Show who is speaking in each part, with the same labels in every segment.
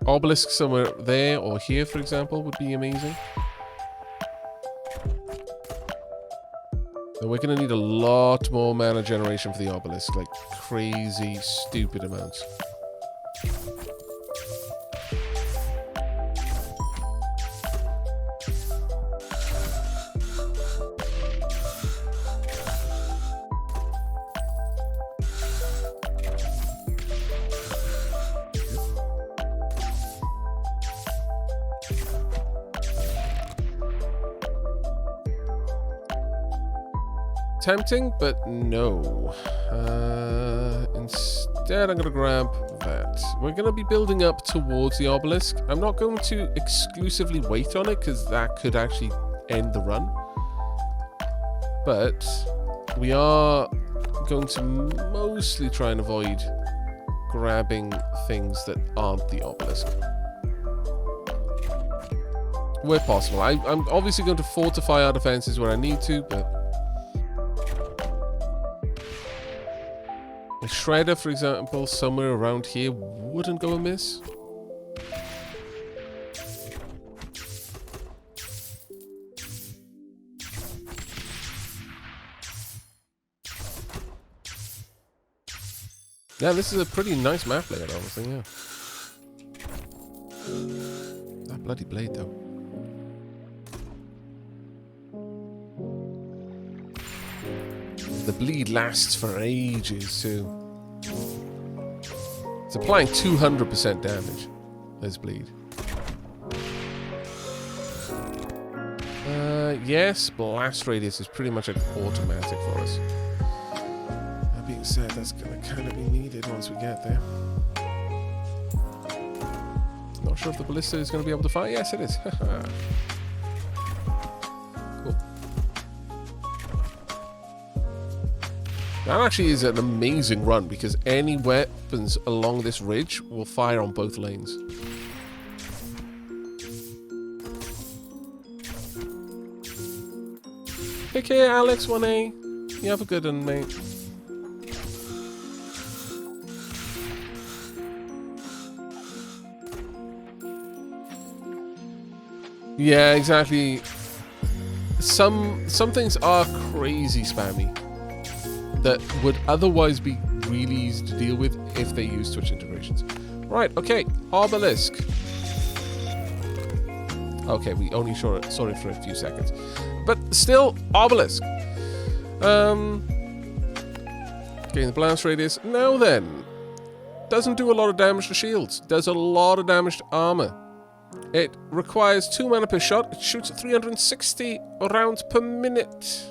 Speaker 1: obelisk somewhere there or here, for example, would be amazing. And we're going to need a lot more mana generation for the obelisk, like crazy, stupid amounts. Tempting, but no. Instead, I'm going to grab that. We're going to be building up towards the obelisk. I'm not going to exclusively wait on it, because that could actually end the run. But we are going to mostly try and avoid grabbing things that aren't the obelisk. Where possible. I'm obviously going to fortify our defenses where I need to, but a shredder, for example, somewhere around here wouldn't go amiss. Yeah, this is a pretty nice map layout, honestly, yeah. That bloody blade, though. The bleed lasts for ages, too. It's applying 200% damage, this bleed. Yes, blast radius is pretty much an automatic for us. That being said, that's going to kind of be needed once we get there. Not sure if the ballista is going to be able to fire. Yes, it is. Cool. That actually is an amazing run, because any weapons along this ridge will fire on both lanes. Take care, Alex 1A. You have a good one, mate. Yeah, exactly. Some things are crazy spammy that would otherwise be really easy to deal with if they use Twitch integrations. Right, okay, obelisk. Okay, we only saw it for a few seconds. But still, obelisk. Gain the blast radius. Now then. Doesn't do a lot of damage to shields. Does a lot of damage to armor. It requires 2 mana per shot. It shoots 360 rounds per minute.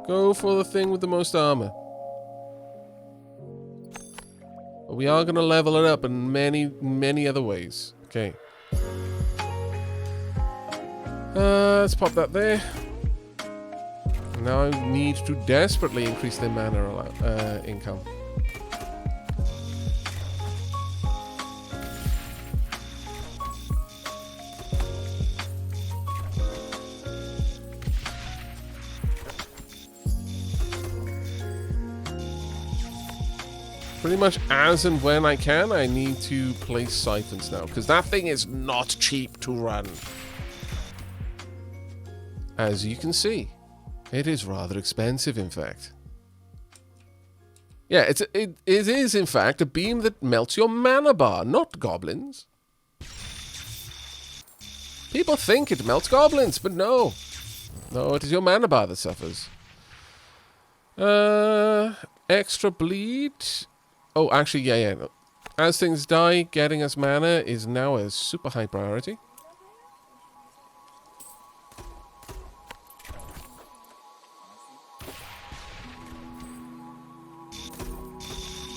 Speaker 1: Go for the thing with the most armor. But we are going to level it up in many, many other ways. Okay. Let's pop that there. Now I need to desperately increase their mana income. Pretty much as and when I can, I need to place siphons now, because that thing is not cheap to run. As you can see, it is rather expensive, in fact. Yeah, it is, in fact, a beam that melts your mana bar, not goblins. People think it melts goblins, but no. No, it is your mana bar that suffers. Extra bleed. Oh, actually, yeah. No. As things die, getting us mana is now a super high priority.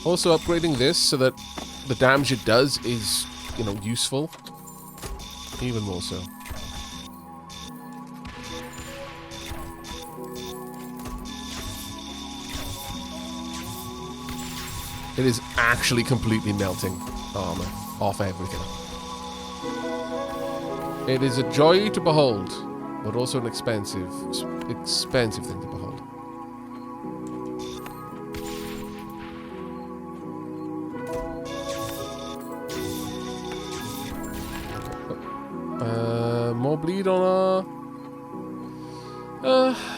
Speaker 1: Also upgrading this so that the damage it does is, you know, useful. Even more so. It is actually completely melting armor off everything. It is a joy to behold, but also an expensive thing to behold. more bleed on our...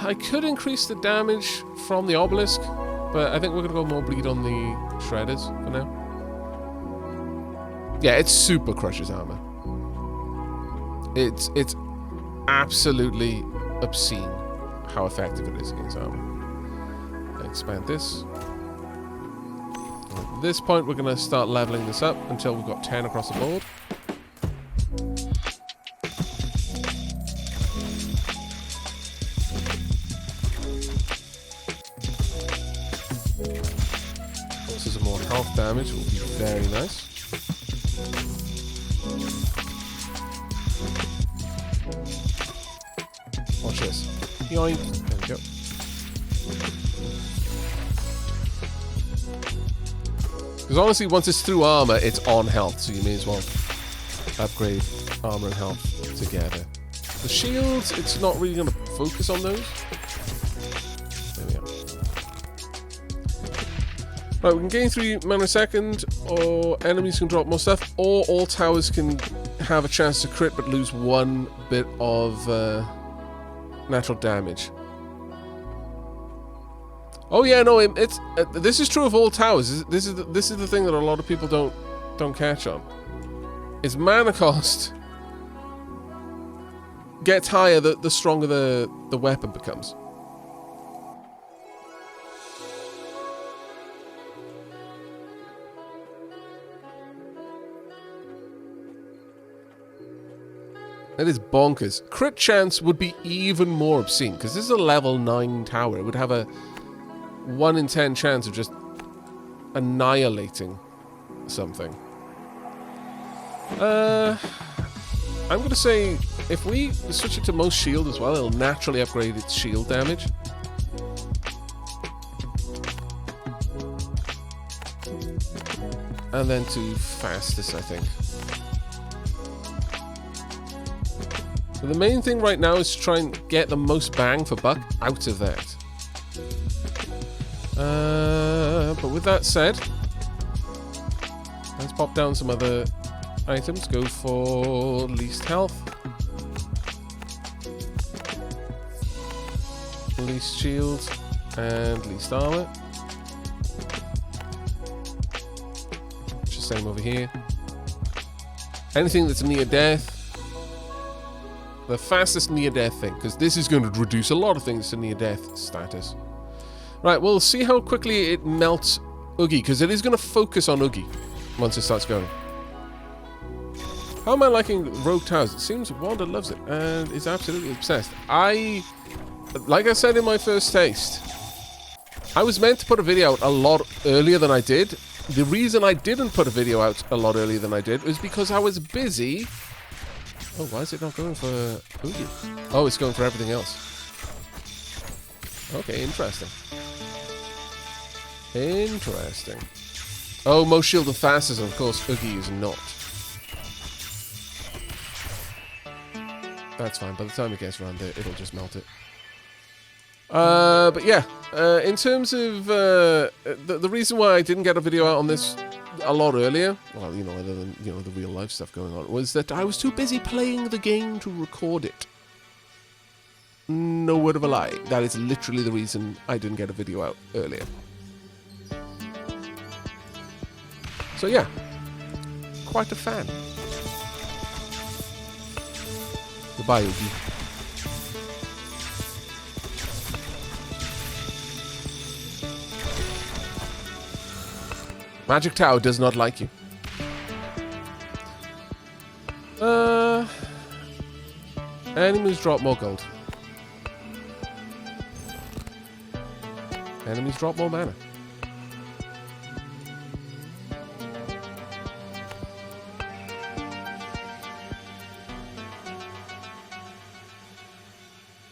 Speaker 1: I could increase the damage from the obelisk, but I think we're going to go more bleed on the shredders for now. Yeah, it super crushes armor. It's absolutely obscene how effective it is against armor. Expand this. At this point, we're going to start leveling this up until we've got 10 across the board. This is more health damage, will be very nice. Watch this. Yoink. There we go. Because honestly, once it's through armor, it's on health, so you may as well upgrade armor and health together. The shields, it's not really going to focus on those. There we go. Right, we can gain 3 mana a second, or enemies can drop more stuff, or all towers can have a chance to crit but lose 1 bit of natural damage. Oh yeah, no, it's this is true of all towers. This is the thing that a lot of people don't catch on. Is mana cost gets higher the stronger the weapon becomes. That is bonkers. Crit chance would be even more obscene because this is a level 9 tower. It would have a 1 in 10 chance of just annihilating something. I'm going to say if we switch it to most shield as well, it'll naturally upgrade its shield damage. And then to fastest, I think. So the main thing right now is to try and get the most bang for buck out of that. But with that said, let's pop down some other items. Go for least health, least shield, and least armor. It's the same over here. Anything that's near death, the fastest near death thing, because this is going to reduce a lot of things to near death status. Right, we'll see how quickly it melts Oogie, because it is going to focus on Oogie once it starts going. How am I liking Rogue Towers? It seems Wanda loves it and is absolutely obsessed. Like I said in my first taste, I was meant to put a video out a lot earlier than I did. The reason I didn't put a video out a lot earlier than I did was because I was busy. Oh, why is it not going for Oogie? Oh, it's going for everything else. Okay, interesting. Interesting. Oh, most shield and fastest, and of course, Oogie is not. That's fine. By the time it gets around there, it'll just melt it. But yeah, in terms of the reason why I didn't get a video out on this a lot earlier, well, you know, other than the real life stuff going on, was that I was too busy playing the game to record it. No word of a lie. That is literally the reason I didn't get a video out earlier. So yeah, quite a fan. Goodbye, Oogie. Magic Tower does not like you. Enemies drop more gold. Enemies drop more mana.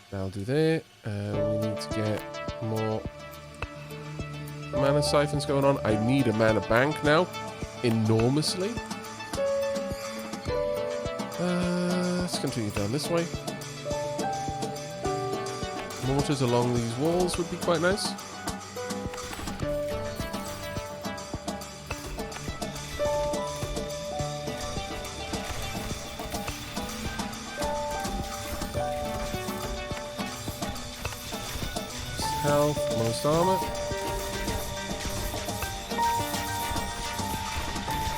Speaker 1: That'll do there. We need to get more mana siphons going on. I need a mana bank now, enormously. Let's continue down this way. Mortars along these walls would be quite nice. health, most armor.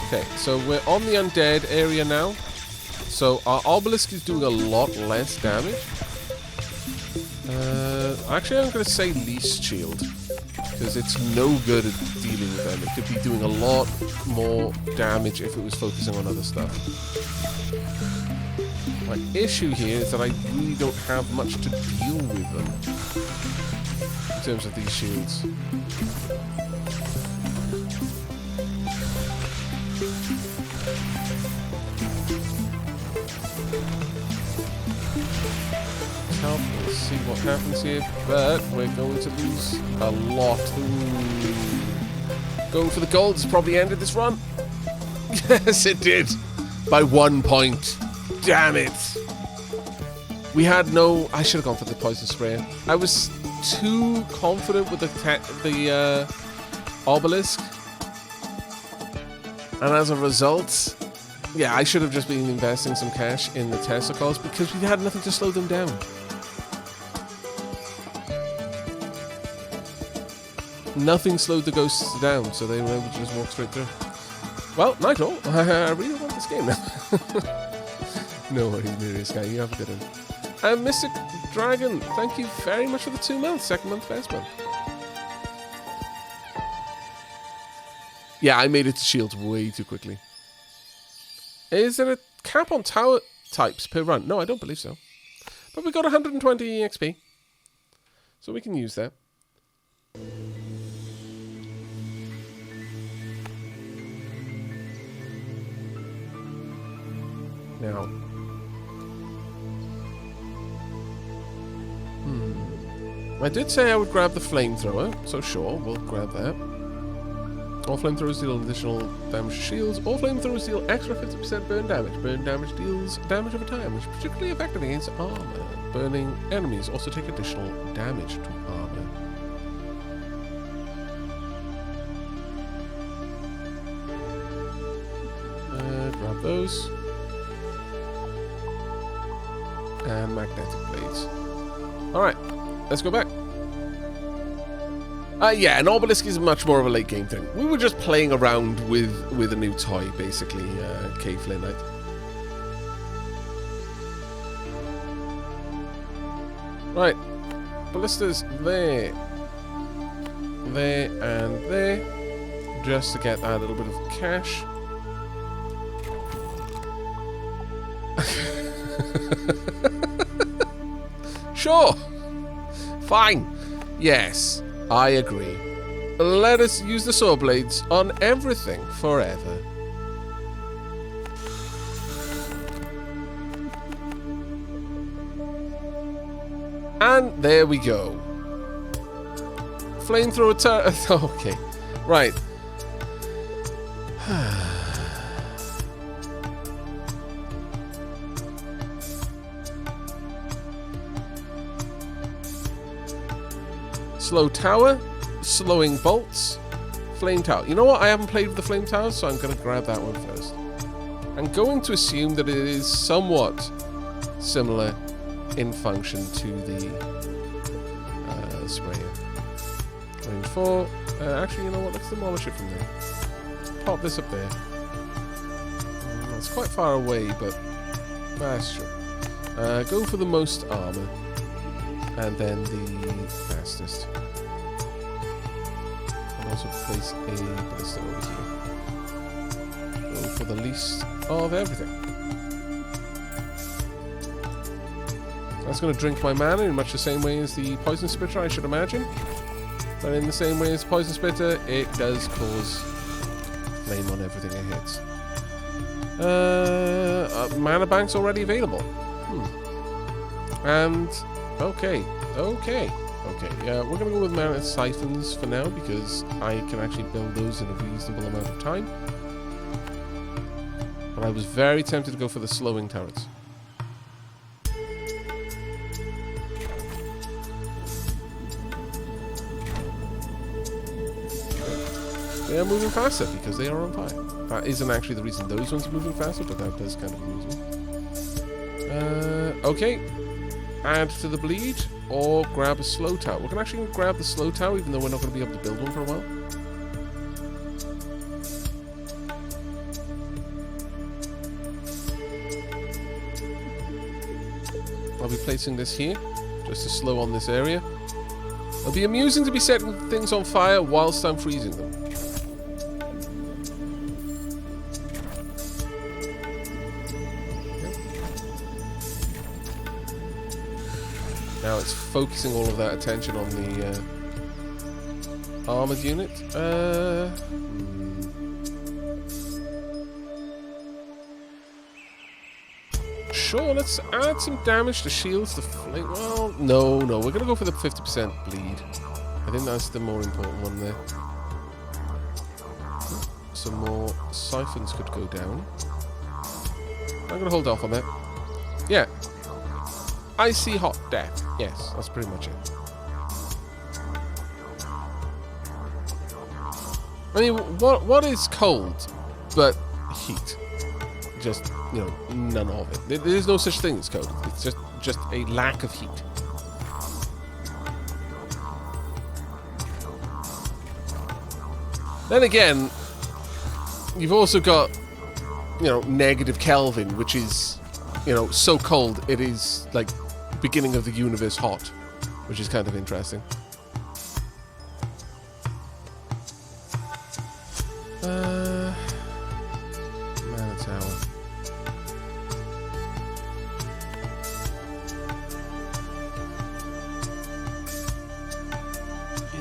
Speaker 1: Okay, so we're on the undead area now. So our obelisk is doing a lot less damage. Actually, I'm going to say least shield, because it's no good at dealing with them. It could be doing a lot more damage if it was focusing on other stuff. My issue here is that I really don't have much to deal with them in terms of these shields. We'll see what happens here, but we're going to lose a lot. Ooh. Going for the golds probably ended this run. Yes, it did. By 1 point. Damn it. We had no... I should have gone for the poison sprayer. I was too confident with the obelisk. And as a result... Yeah, I should have just been investing some cash in the testicles because we had nothing to slow them down. Nothing slowed the ghosts down, so they were able to just walk straight through. Well, Nightlaw, I really want this game now. No worries, Mirius guy, you have a good one. And Mystic Dragon, thank you very much for the 2 months, second month, best month. Yeah, I made it to shields way too quickly. Is there a cap on tower types per run? No, I don't believe so. But we got 120 XP. So we can use that. Now. I did say I would grab the flamethrower, so sure, we'll grab that. All flamethrowers deal additional damage to shields. All flamethrowers deal extra 50% burn damage. Burn damage deals damage over time, which is particularly effective against armor. Burning enemies also take additional damage to armor. Grab those. And magnetic blades. Alright, let's go back. Yeah, an obelisk is much more of a late game thing. We were just playing around with a new toy, basically, Cave Flynite. Right, ballistas there, and there, just to get that little bit of cash. Sure, fine, yes. I agree. Let us use the saw blades on everything forever. And there we go. Flamethrower turret. Okay. Right. Slow tower, slowing bolts, flame tower. You know what? I haven't played with the flame tower, so I'm going to grab that one first. I'm going to assume that it is somewhat similar in function to the sprayer. Range 4. Actually, you know what? Let's demolish it from there. Pop this up there. It's quite far away, but that's true. Go for the most armor. And then the fastest. And also place a ballista over here. Go for the least of everything. That's going to drink my mana in much the same way as the Poison Spitter, I should imagine. But in the same way as Poison Spitter, it does cause flame on everything it hits. Mana bank's already available. And... Okay. Yeah, we're going to go with mana siphons for now because I can actually build those in a reasonable amount of time. But I was very tempted to go for the slowing turrets. They are moving faster because they are on fire. That isn't actually the reason those ones are moving faster, but that does kind of amuse me. Okay. Add to the bleed. or grab a slow tower. We can actually grab the slow tower, even though we're not going to be able to build one for a while. I'll be placing this here, just to slow on this area. It'll be amusing to be setting things on fire whilst I'm freezing them. Now it's focusing all of that attention on the armored unit. Sure, let's add some damage to shields to flame. Well, no, we're gonna go for the 50% bleed. I think that's the more important one there. Some more siphons could go down. I'm gonna hold off on that. Yeah. Icy hot death. Yes, that's pretty much it. I mean, what is cold but heat? Just, you know, none of it. There's no such thing as cold. It's just a lack of heat. Then again, you've also got, you know, negative Kelvin, which is, you know, so cold it is like beginning of the universe hot, which is kind of interesting. Mana tower.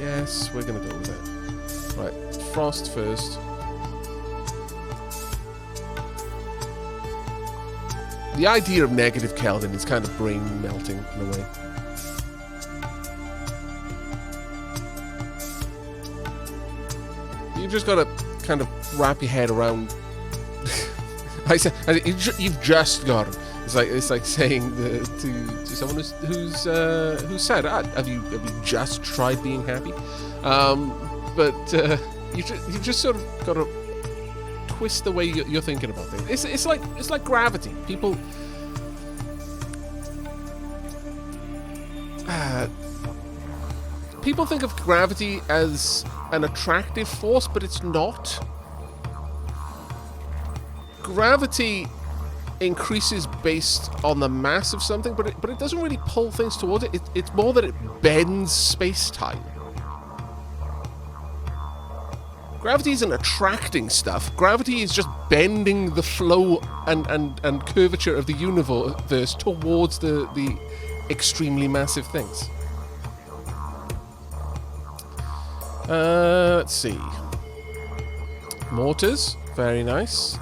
Speaker 1: Yes, we're gonna go with that. Right, frost first. The idea of negative Kelvin is kind of brain melting in a way. You've just got to kind of wrap your head around. You've just got it. It's like saying to someone who's sad. Have you just tried being happy? But you've just sort of got to twist the way you're thinking about things. It's like gravity. People think of gravity as an attractive force, but it's not. Gravity increases based on the mass of something, but it doesn't really pull things towards it. It's more that it bends space-time. Gravity isn't attracting stuff. Gravity is just bending the flow and curvature of the universe towards the extremely massive things. Let's see. Mortars, very nice.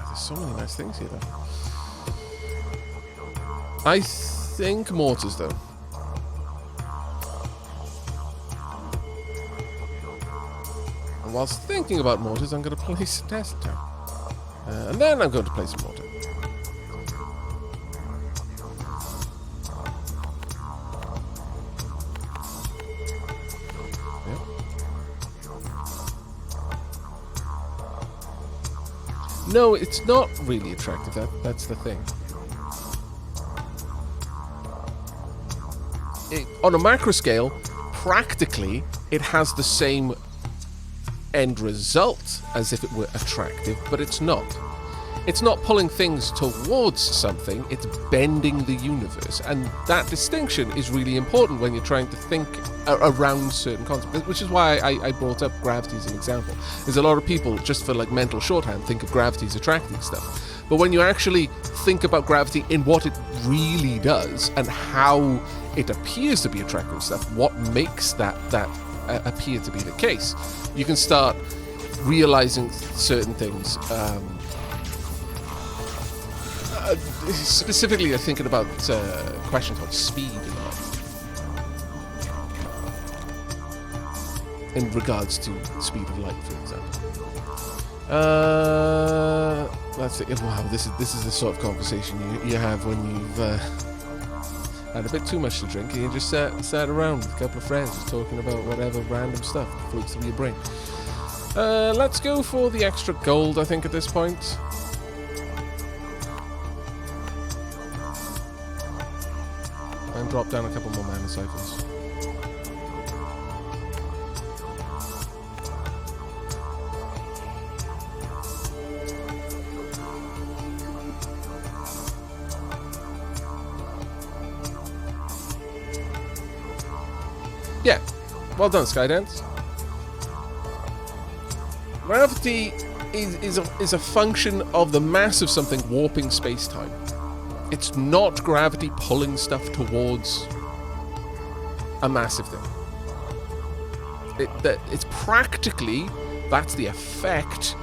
Speaker 1: There's so many nice things here, though. I think mortars, though. And whilst thinking about mortars, I'm going to place a test tower. And then I'm going to place a mortar. No, it's not really attractive. That's the thing. On a macro scale, practically, it has the same end result as if it were attractive, but it's not. It's not pulling things towards something, it's bending the universe. And that distinction is really important when you're trying to think around certain concepts, which is why I brought up gravity as an example. There's a lot of people, just for like mental shorthand, think of gravity as attracting stuff. But when you actually think about gravity in what it really does and how it appears to be attracting stuff, what makes that appear to be the case, you can start realizing certain things. Specifically, I'm thinking about questions like speed a lot. In regards to speed of light, for example. Let's see. Wow, this is the sort of conversation you have when you've had a bit too much to drink and you just sat around with a couple of friends just talking about whatever random stuff that floats through your brain. Let's go for the extra gold, I think, at this point. And drop down a couple more mana siphons. Yeah, well done, Skydance. Gravity is a function of the mass of something warping space-time. It's not gravity pulling stuff towards a massive thing. It's practically, that's the effect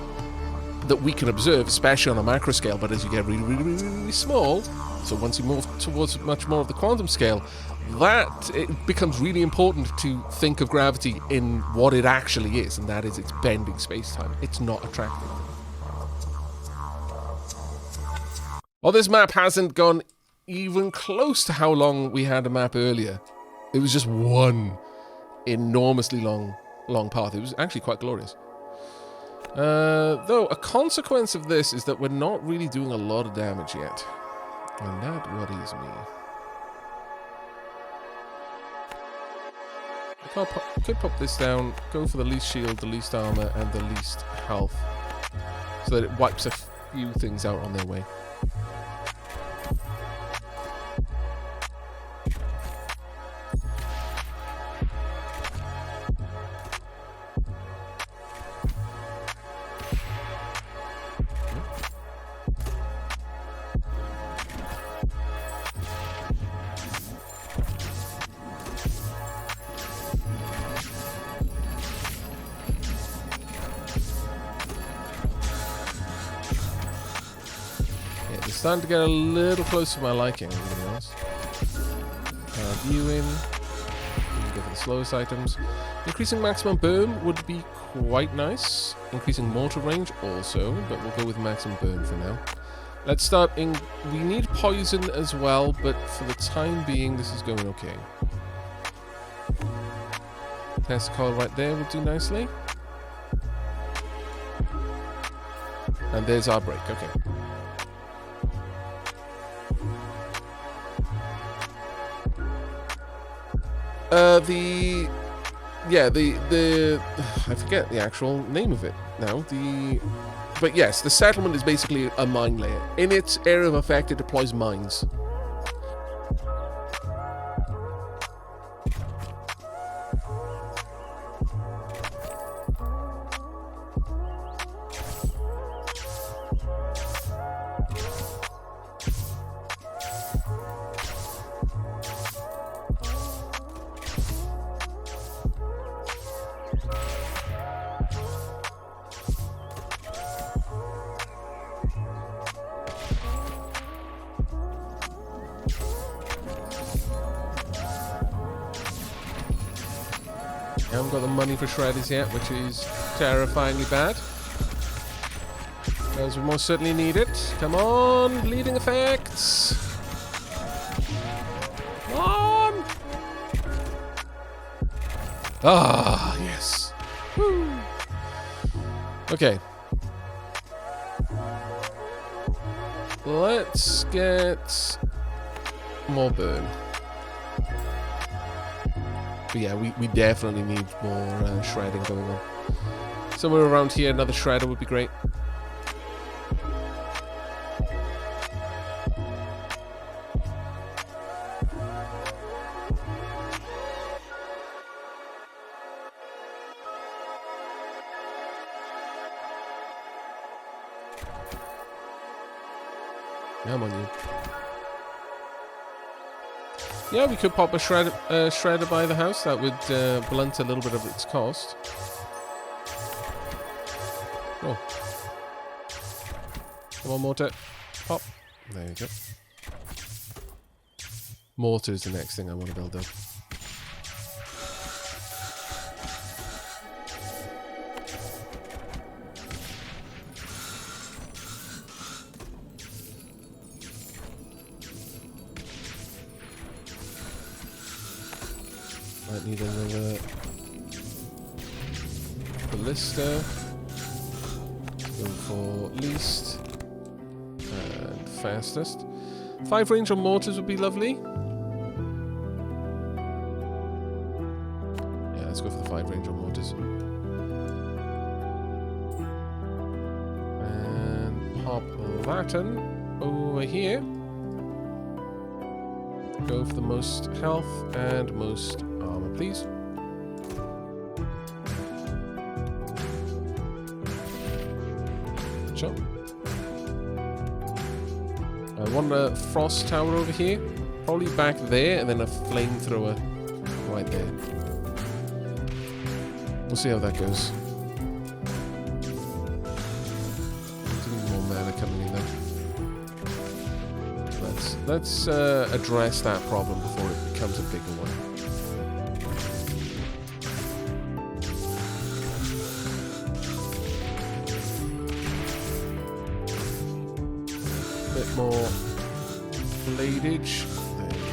Speaker 1: that we can observe, especially on a macro scale, but as you get really, really, really, really small, so once you move towards much more of the quantum scale, that it becomes really important to think of gravity in what it actually is, and that is it's bending space-time. It's not attracting. Well, this map hasn't gone even close to how long we had a map earlier. It was just one enormously long path. It was actually quite glorious. Though, a consequence of this is that we're not really doing a lot of damage yet. And that worries me. Could pop this down, go for the least shield, the least armor, and the least health. So that it wipes a few things out on their way. Starting to get a little close to my liking, I'm going to be honest. Viewing. Go for the slowest items. Increasing maximum burn would be quite nice. Increasing mortar range also, but we'll go with maximum burn for now. Let's start in... We need poison as well, but for the time being, this is going okay. Test coil right there will do nicely. And there's our break, okay. I forget the actual name of it now. But yes, the settlement is basically a mine layer. In its area of effect, it deploys mines. I haven't got the money for shredders yet, which is terrifyingly bad. Because we most certainly need it. Come on, bleeding effects. Come on. Ah, yes. Woo. Okay. Let's get more burn. But yeah, we definitely need more shredding going on. Somewhere around here, another shredder would be great. Come on, you. Yeah, we could pop a shredder by the house. That would blunt a little bit of its cost. Oh. Come on, mortar. Pop. There you go. Mortar is the next thing I want to build up. Might need another ballista. Go for least and fastest. 5 range on mortars would be lovely. let's go for the 5 range on mortars. And pop that in over here. Go for the most health and most armor, please. Good job. I want a frost tower over here. Probably back there, and then a flamethrower right there. We'll see how that goes. More mana coming in there. Let's address that problem before it becomes a bigger one. Bit more bladage. There you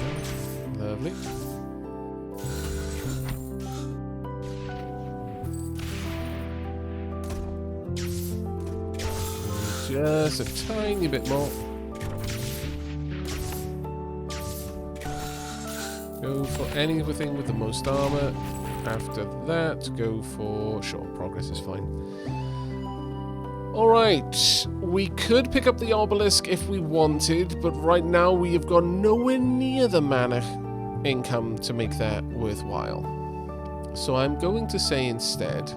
Speaker 1: go. Lovely. Just a tiny bit more. Go for anything with the most armor. After that, go for... Sure, progress is fine. Alright, we could pick up the obelisk if we wanted, but right now we have got nowhere near the mana income to make that worthwhile. So I'm going to say instead,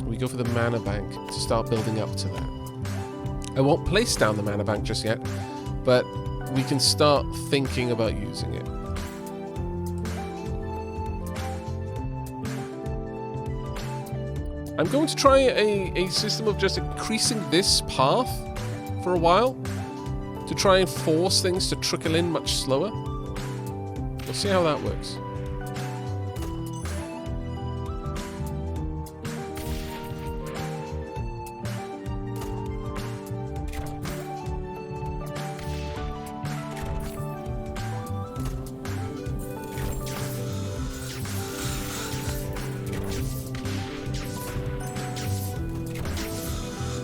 Speaker 1: we go for the mana bank to start building up to that. I won't place down the mana bank just yet, but we can start thinking about using it. I'm going to try a system of just increasing this path for a while to try and force things to trickle in much slower. We'll see how that works.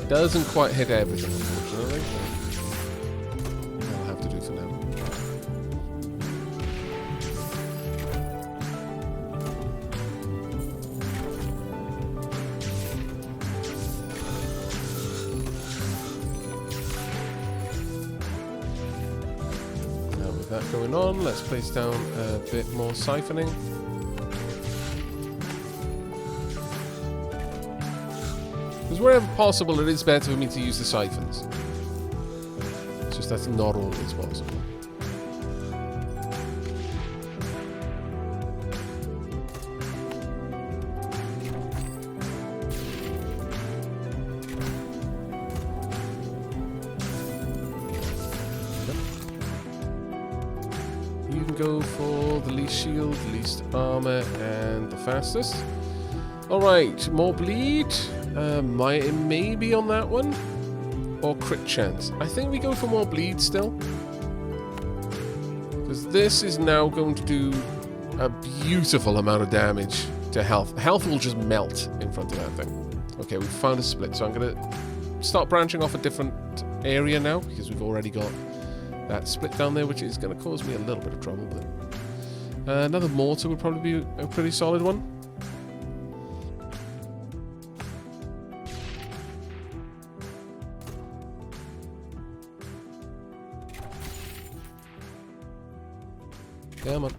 Speaker 1: Doesn't quite hit everything, unfortunately. That'll have to do for now. Now with that going on, let's place down a bit more siphoning. Because wherever possible, it is better for me to use the siphons. It's just that's not always possible. You can go for the least shield, least armor, and the fastest. Alright, more bleed. Maybe on that one, or crit chance. I think we go for more bleed still, because this is now going to do a beautiful amount of damage to health. Health will just melt in front of that thing. Okay, we've found a split, so I'm going to start branching off a different area now, because we've already got that split down there, which is going to cause me a little bit of trouble. But another mortar would probably be a pretty solid one. Come on.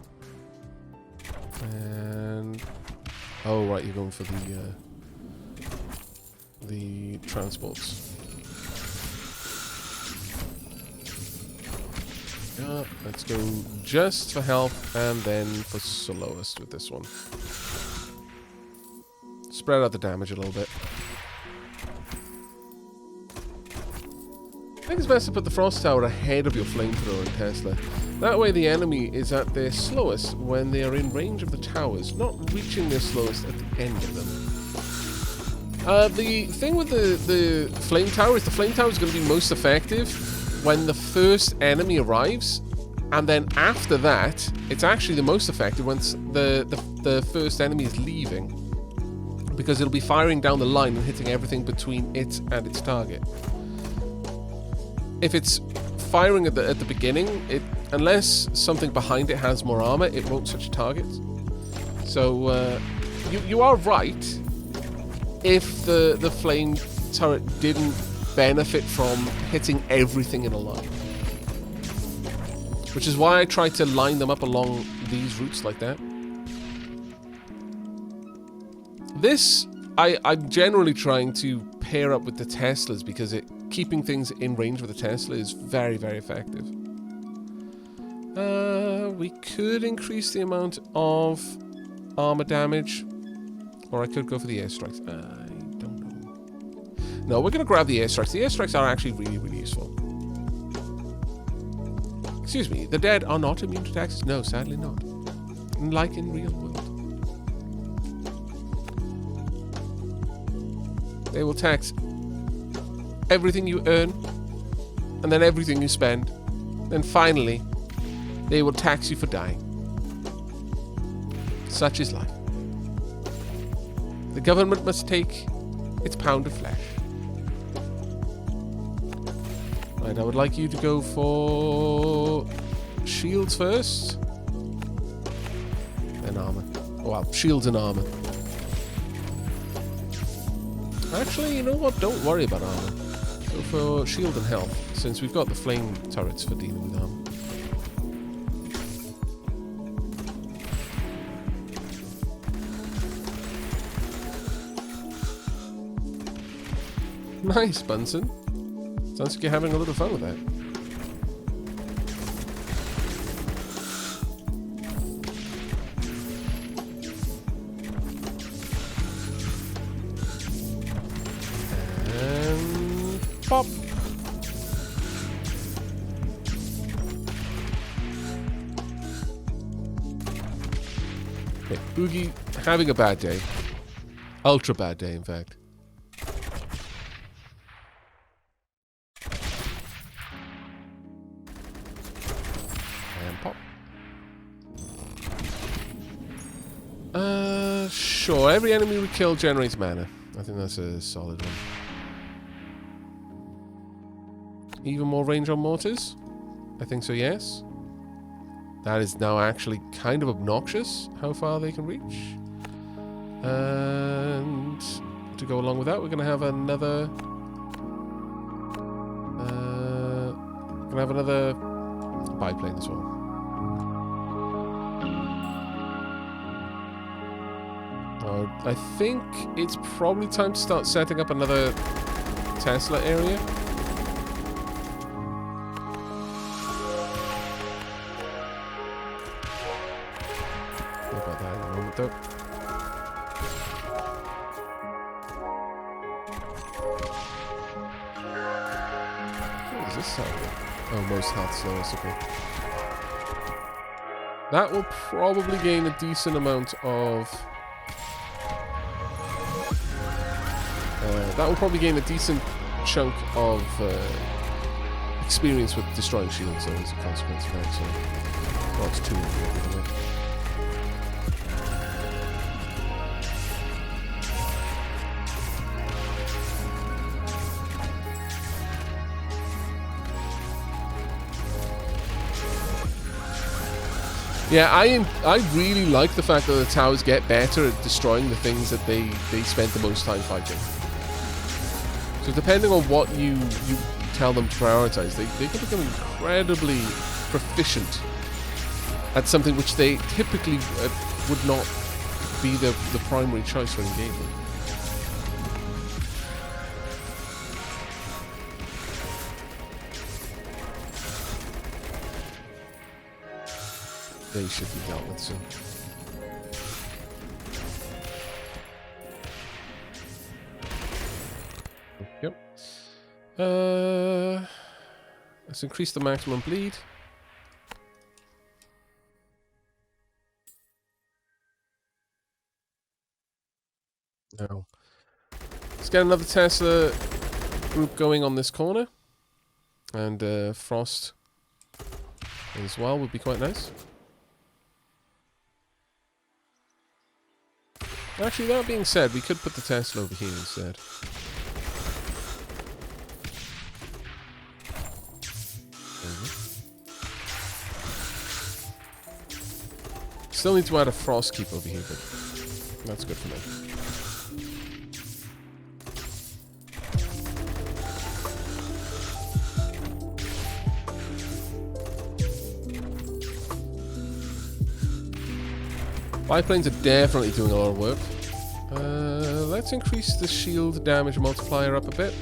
Speaker 1: And... oh, right, you're going for the transports. Yeah, let's go just for health and then for slowest with this one. Spread out the damage a little bit. I think it's best to put the Frost Tower ahead of your Flamethrower and Tesla. That way the enemy is at their slowest when they are in range of the towers, not reaching their slowest at the end of them. The thing with the Flame Tower is the Flame Tower is going to be most effective when the first enemy arrives, and then after that, it's actually the most effective once the first enemy is leaving, because it'll be firing down the line and hitting everything between it and its target. If it's firing at the beginning, unless something behind it has more armor, it won't touch targets. So you are right. If the flame turret didn't benefit from hitting everything in a line, which is why I try to line them up along these routes like that. This, I'm generally trying to pair up with the Teslas because keeping things in range with the Tesla is very, very effective. We could increase the amount of armor damage, or I could go for the airstrikes. I don't know. No, we're going to grab the airstrikes. The airstrikes are actually really, really useful. Excuse me, the dead are not immune to taxes? No, sadly not. Like in real world. They will tax everything you earn, and then everything you spend. Then finally, they will tax you for dying. Such is life. The government must take its pound of flesh. Right, I would like you to go for shields first. Then armor. Well, shields and armor. Actually, you know what? Don't worry about armor. Go for shield and health, since we've got the flame turrets for dealing with armor. Nice, Bunsen. Sounds like you're having a little fun with that. And pop. Okay, Oogie having a bad day. Ultra bad day, in fact. Sure, every enemy we kill generates mana. I think that's a solid one. Even more range on mortars? I think so, yes. That is now actually kind of obnoxious, how far they can reach. And to go along with that, we're going to have another... biplane as well. I think it's probably time to start setting up another Tesla area. What about that in a moment, though? What is this sound? Oh, most health slowest, okay. That will probably gain a decent amount of... that will probably gain a decent chunk of experience with destroying shields, so as a consequence of that, so... Well, it's 2 of it. Yeah, I really like the fact that the towers get better at destroying the things that they spend the most time fighting. So depending on what you tell them to prioritize, they can become incredibly proficient at something which they typically would not be the primary choice for engagement. They should be dealt with soon. Yep. Let's increase the maximum bleed. Now, let's get another Tesla group going on this corner. And Frost as well would be quite nice. Actually, that being said, we could put the Tesla over here instead. Still need to add a Frost Keep over here, but That's good for me. Biplanes are definitely doing a lot of work. Let's increase the shield damage multiplier up a bit.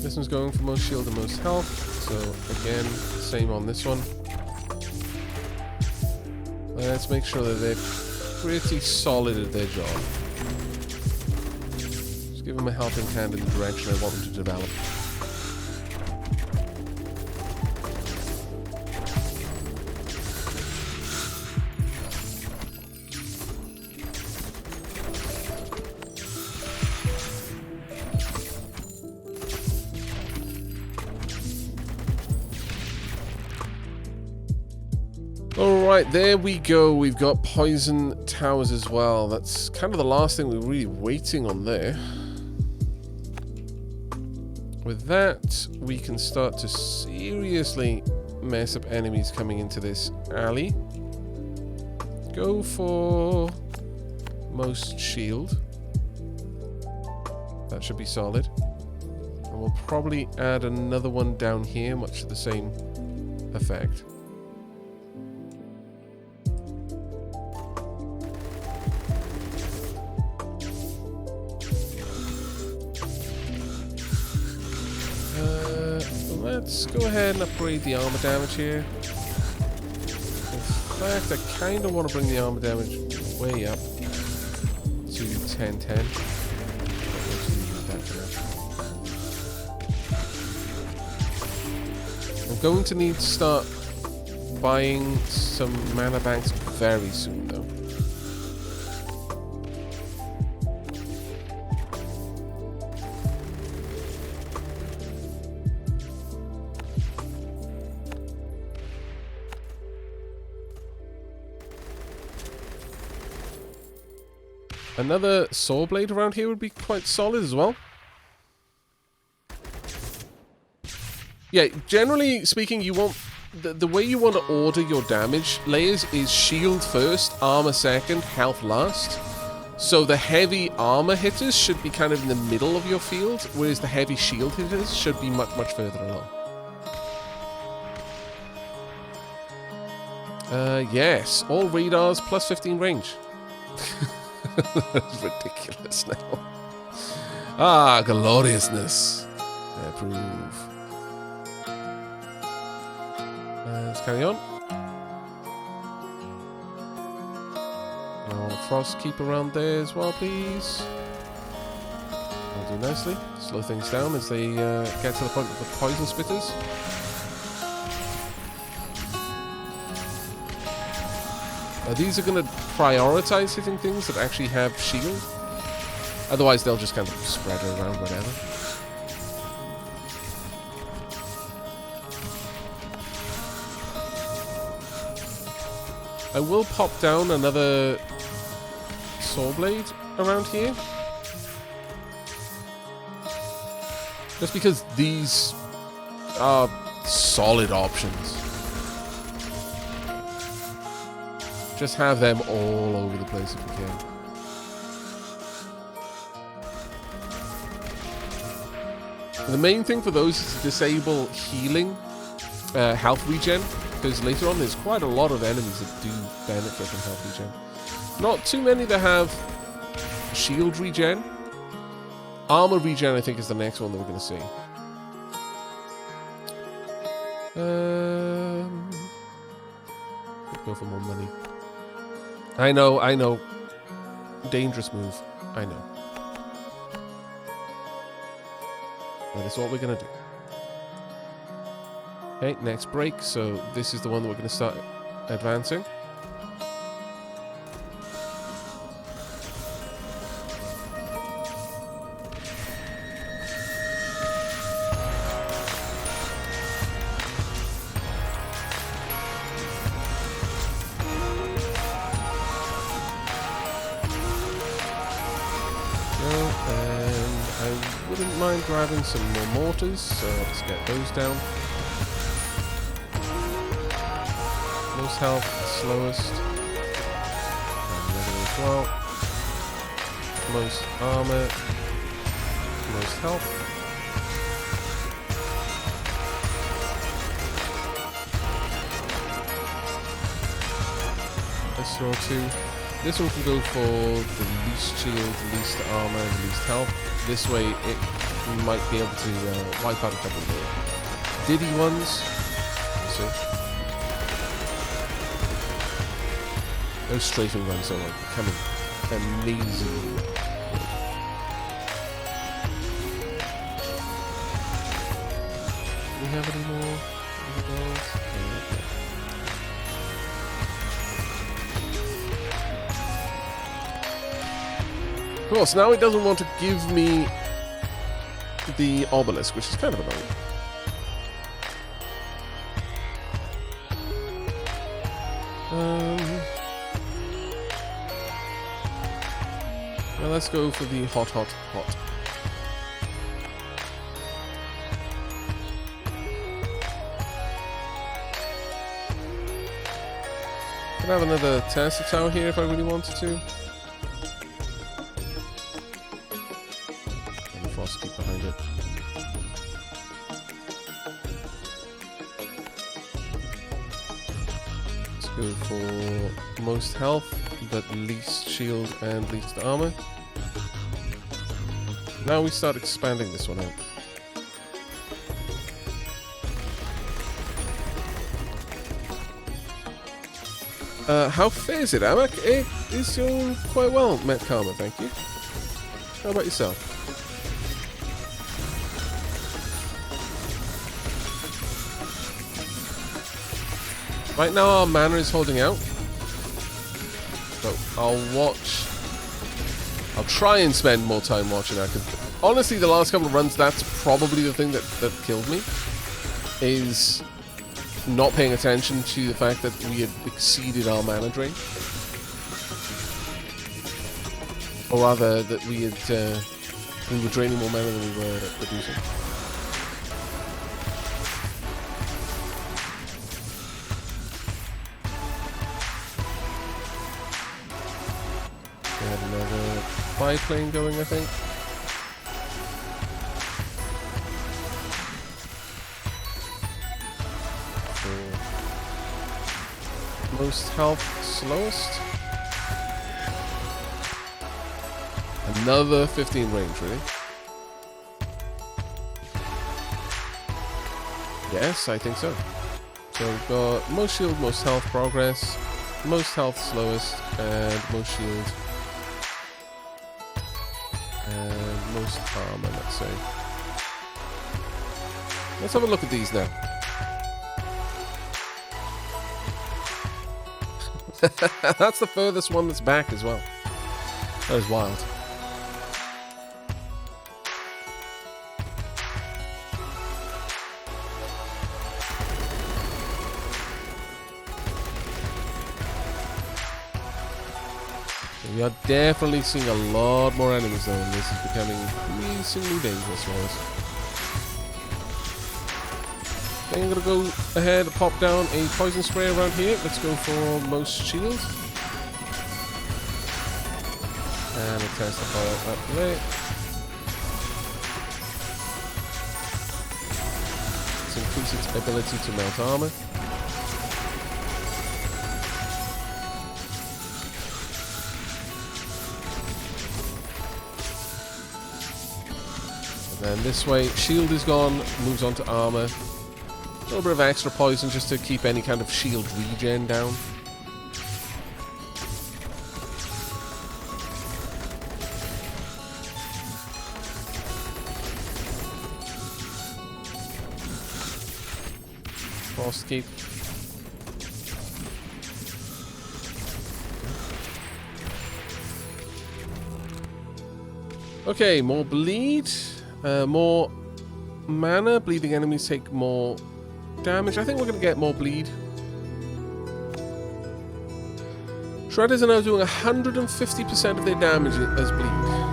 Speaker 1: This one's going for most shield and most health. So again, same on this one. Let's make sure that they're pretty solid at their job. Just give them a helping hand in the direction I want them to develop. Alright, there we go. We've got poison towers as well. That's kind of the last thing we're really waiting on there. With that, we can start to seriously mess up enemies coming into this alley. Go for most shield. That should be solid. And we'll probably add another one down here, much to the same effect. Let's go ahead and upgrade the armor damage here. In fact, I kind of want to bring the armor damage way up to 1010. I'm going to need to start buying some mana banks very soon, though. Another saw blade around here would be quite solid as well. Yeah, generally speaking, you want the way you want to order your damage layers is shield first, armor second, health last. So the heavy armor hitters should be kind of in the middle of your field, whereas the heavy shield hitters should be much, much further along. Yes, all radars plus 15 range. That's ridiculous now. Ah, gloriousness. I approve. Let's carry on. I want a frost keep around there as well, please. I'll do nicely. Slow things down as they get to the point of the poison spitters. These are going to prioritize hitting things that actually have shield. Otherwise, they'll just kind of spread around whatever. I will pop down another saw blade around here. Just because these are solid options. Just have them all over the place if you can. The main thing for those is to disable healing, health regen, because later on there's quite a lot of enemies that do benefit from health regen. Not too many that have shield regen. Armor regen, I think, is the next one that we're going to see. Go for more money. I know. Dangerous move. I know. That is what we're going to do. Okay, next break. So this is the one that we're going to start advancing. Grabbing some more mortars, so let's get those down. Most health, slowest. And well. Most armor, most health. Let's throw 2. This one can go for the least shield, least armor, and least health. This way it might be able to wipe out a couple of the diddy ones. Let's see. Those strafing runs are like becoming amazing. Do we have any more? Cool, so now it doesn't want to give me the obelisk, which is kind of annoying. Now let's go for the hot. Could have another Tesla tower here if I really wanted to. Keep behind it. Let's go for most health, but least shield and least armor. Now we start expanding this one out. How fair is it, Aavak? It is doing quite well, Met Karma, thank you. How about yourself? Right now our mana is holding out. So I'll try and spend more time watching that, because honestly the last couple of runs, that's probably the thing that killed me. Is not paying attention to the fact that we had exceeded our mana drain. Or rather that we were draining more mana than we were producing. Another biplane going, I think. For most health, slowest. Another 15 range, really? Yes, I think so. So we've got most shield, most health, progress, most health, slowest, and most shield. And most armor, let's say. Let's have a look at these now. That's the furthest one that's back as well. That is wild. We are definitely seeing a lot more enemies though, and this is becoming increasingly dangerous for us. Okay, I'm gonna go ahead and pop down a poison spray around here. Let's go for most shield. And a test the fire up there. Let's increase its ability to melt armor. And this way, shield is gone, moves on to armor. A little bit of extra poison just to keep any kind of shield regen down. Frost keep. Okay, more bleed. More mana. Bleeding enemies take more damage. I think we're going to get more bleed. Shredders are now doing 150% of their damage as bleed.